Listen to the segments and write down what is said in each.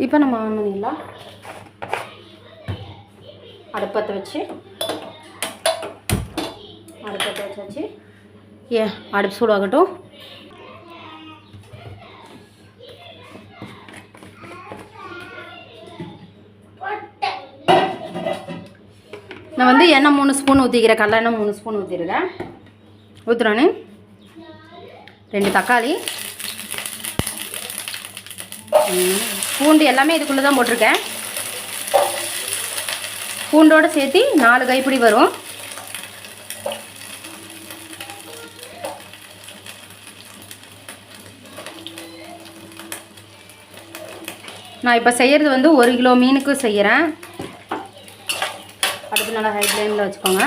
இப்போ நம்ம ஆன் பண்ணிடலாம். அடுப்பத்தை வச்சாச்சு. அடுப்பு சூடாகட்டும். நான் வந்து எண்ணெய் 3 ஸ்பூன் ஊற்றிக்கிறேன். கடலை எண்ணெய் 3 ஸ்பூன் ஊற்றிருக்கேன். ஊற்றுறோன்னு 2 தக்காளி, பூண்டு எல்லாமே இதுக்குள்ளே தான் போட்டிருக்கேன். பூண்டோடு சேர்த்து 4 கைப்பிடி வரும். நான் இப்போ செய்கிறது வந்து 1 கிலோ மீனுக்கு செய்கிறேன். அடுப்பு நல்லா ஹை ஃப்ளேமில் வச்சுக்கோங்க.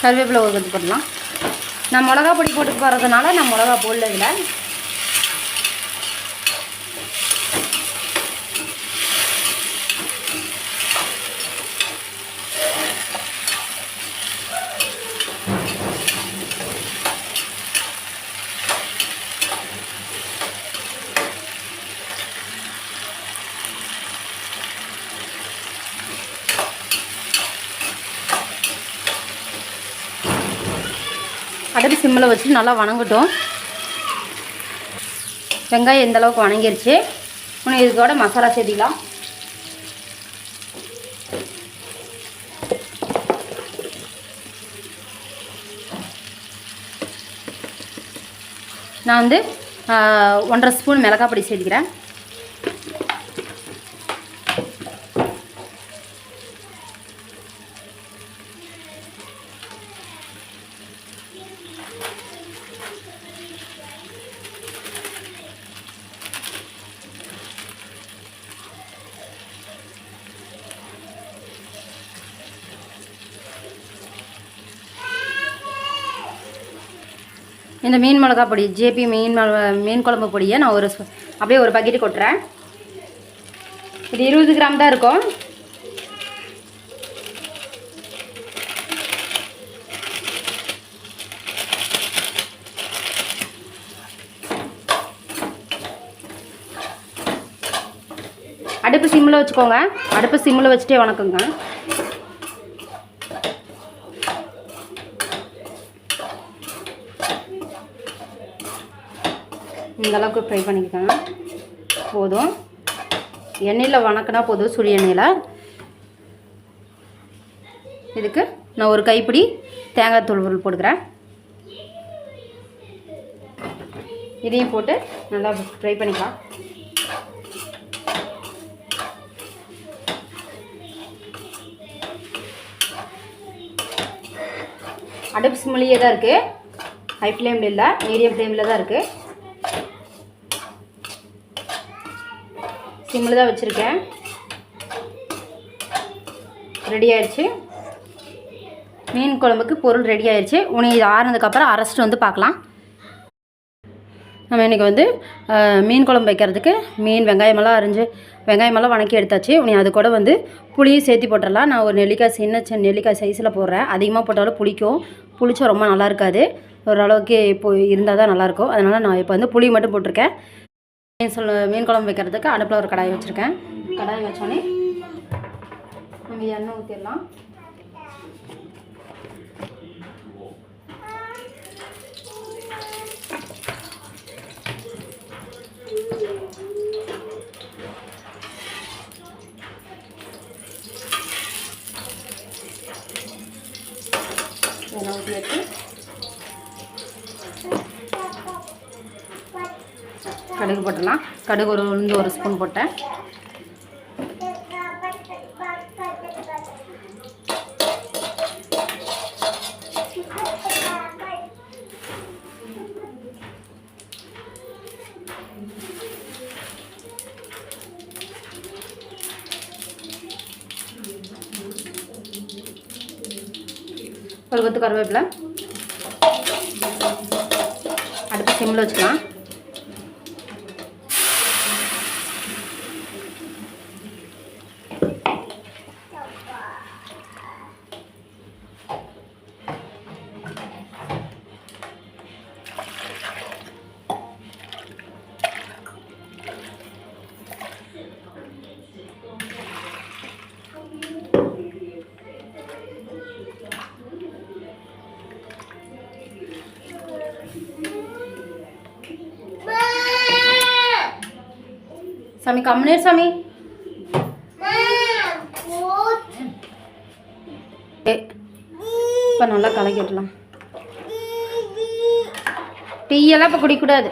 கருவேப்பிலை ஒரு கொத்து போடலாம். நான் மிளகா பொடி போட்டு போகிறதுனால நான் மிளகா போடல இதில். அடுப்பு சிம்மில் வச்சு நல்லா வணங்கட்டும். வெங்காயம் எந்த அளவுக்கு வணங்கிருச்சு. இன்னும் இதுக்கோட மசாலா சேர்த்திக்கலாம். நான் வந்து 1.5 ஸ்பூன் மிளகாய் பொடி சேர்த்திக்கிறேன். இந்த மீன் மிளகா பொடி ஜேபி மீன் குழம்பு பொடியை நான் அப்படியே ஒரு பக்கெட்டு கொட்டுறேன். இது 20 கிராம் தான் இருக்கும். அடுப்பு சிம்மில் வச்சுக்கோங்க. அடுப்பு சிம்மில் வச்சுட்டே வணக்குங்க. இந்த அளவுக்கு ஃப்ரை பண்ணிக்கோங்க. போதும். எண்ணெயில் வணக்கினா போதும், சுழி எண்ணெயில். இதுக்கு நான் ஒரு கைப்பிடி தேங்காய் தூள் போட்டுக்கிறேன். இதையும் போட்டு நல்லா ஃப்ரை பண்ணிக்கலாம். அடுப்பு சிம்மிலேயே தான் இருக்குது. ஹை ஃப்ளேமில் இல்லை, மீடியம் ஃப்ளேமில் தான் இருக்குது. சிம்மில் தான் வச்சுருக்கேன். ரெடி ஆயிடுச்சு. மீன் குழம்புக்கு பொருள் ரெடி ஆயிடுச்சு. உனக்கு இது ஆறுனதுக்கப்புறம் அரைச்சிட்டு வந்து பார்க்கலாம். நம்ம இன்றைக்கி வந்து மீன் குழம்பு வைக்கிறதுக்கு வெங்காயமெல்லாம் வணக்கி எடுத்தாச்சு. உனி அது கூட வந்து புளியும் சேர்த்து போட்டுடலாம். நான் ஒரு சின்ன நெல்லிக்காய் சைஸில் போடுறேன். அதிகமாக போட்டாலும் புளிச்சா ரொம்ப நல்லா இருக்காது. ஓரளவுக்கு இப்போ இருந்தால் தான் நல்லாயிருக்கும். அதனால் நான் இப்போ வந்து புளி மட்டும் போட்டிருக்கேன். மீன் குழம்பு வைக்கிறதுக்கு அடுப்பில் ஒரு கடாய் வச்சுருக்கேன். கடாய் வச்சோடனே நம்ம எண்ணெய் ஊற்றிடலாம். எண்ணெய் ஊற்றி வச்சு கடுகு போட்டுடலாம். கடுகு ஒரு ஸ்பூன் போட்டேன். ஒரு கொத்து கருவேப்பிலை. அடுத்து சிம்மில் வச்சுக்கலாம். சாமி கம்முனேர் சாமி. இப்போ நல்லா கலக்கி விடலாம். டீயெல்லாம் இப்போ குடிக்கக்கூடாது.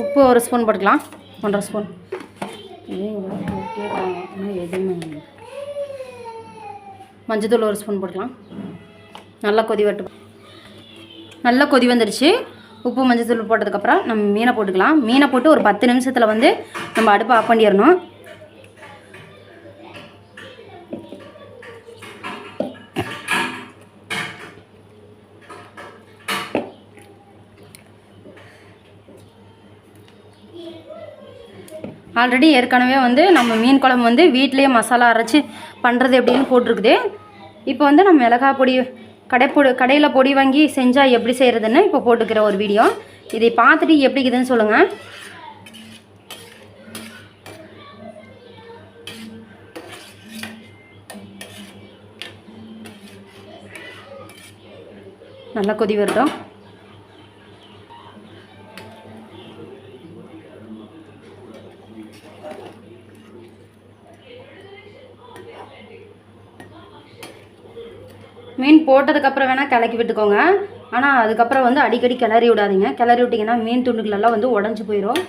உப்பு ஒரு ஸ்பூன் போட்டுக்கலாம், 1.5 ஸ்பூன். எதுவுமே மஞ்சத்தூள் ஒரு ஸ்பூன் போட்டுக்கலாம். நல்லா கொதி வரட்டும். நல்லா கொதி வந்துடுச்சு. உப்பு மஞ்சத்தூள் போட்டதுக்கப்புறம் நம்ம மீனை போட்டுக்கலாம். மீனை போட்டு ஒரு 10 நிமிஷத்தில் வந்து நம்ம அடுப்பை ஆஃப் பண்ணிடணும். ஆல்ரெடி ஏற்கனவே வந்து நம்ம மீன் குழம்பு வந்து வீட்டிலேயே மசாலா அரைச்சி பண்ணுறது எப்படின்னு போட்டிருக்குது. இப்போ வந்து நம்ம மிளகாய் பொடி கடையில் பொடி வாங்கி செஞ்சால் எப்படி செய்கிறதுன்னு இப்போ போட்டுக்கிற ஒரு வீடியோ. இதை பார்த்துட்டு எப்படி இருக்குதுன்னு சொல்லுங்கள். நல்லா கொதி வரட்டும். மீன் போட்டதுக்கப்புறம் வேணால் கிளக்கி விட்டுக்கோங்க. ஆனால் அதுக்கப்புறம் வந்து அடிக்கடி கிளறி விடாதீங்க. கிளறி விட்டிங்கன்னா மீன் துண்டுகளெல்லாம் வந்து உடஞ்சி போயிடும்.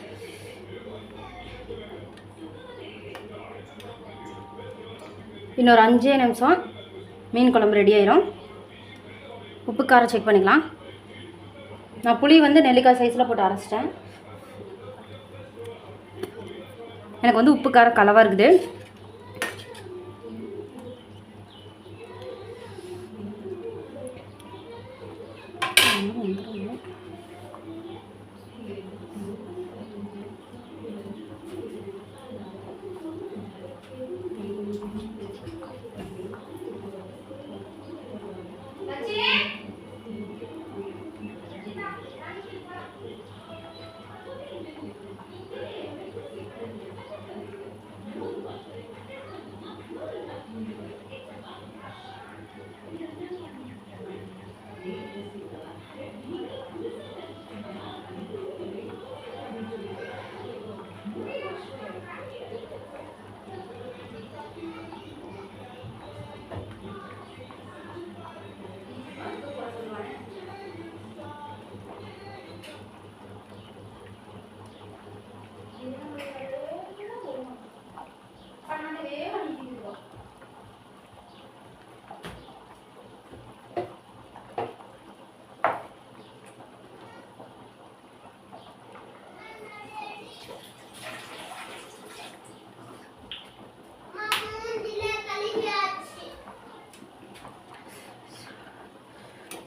இன்னொரு 5 நிமிஷம் மீன் குழம்பு ரெடி ஆயிரும். உப்பு காரம் செக் பண்ணிக்கலாம். நான் புளி வந்து நெல்லிக்காய் சைஸில் போட்டு அரைச்சிட்டேன். எனக்கு வந்து உப்பு காரம் கலவாக இருக்குது.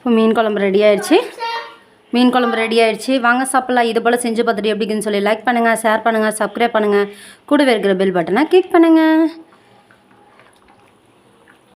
இப்போ மீன் குழம்பு ரெடி ஆயிடுச்சு. வாங்க சாப்பிட்லாம். இது போல் செஞ்சு பார்த்துட்டு எப்படின்னு சொல்லி லைக் பண்ணுங்கள், ஷேர் பண்ணுங்கள், சப்ஸ்கிரைப் பண்ணுங்கள். கூடவே இருக்கிற பெல் பட்டனை கிளிக் பண்ணுங்கள்.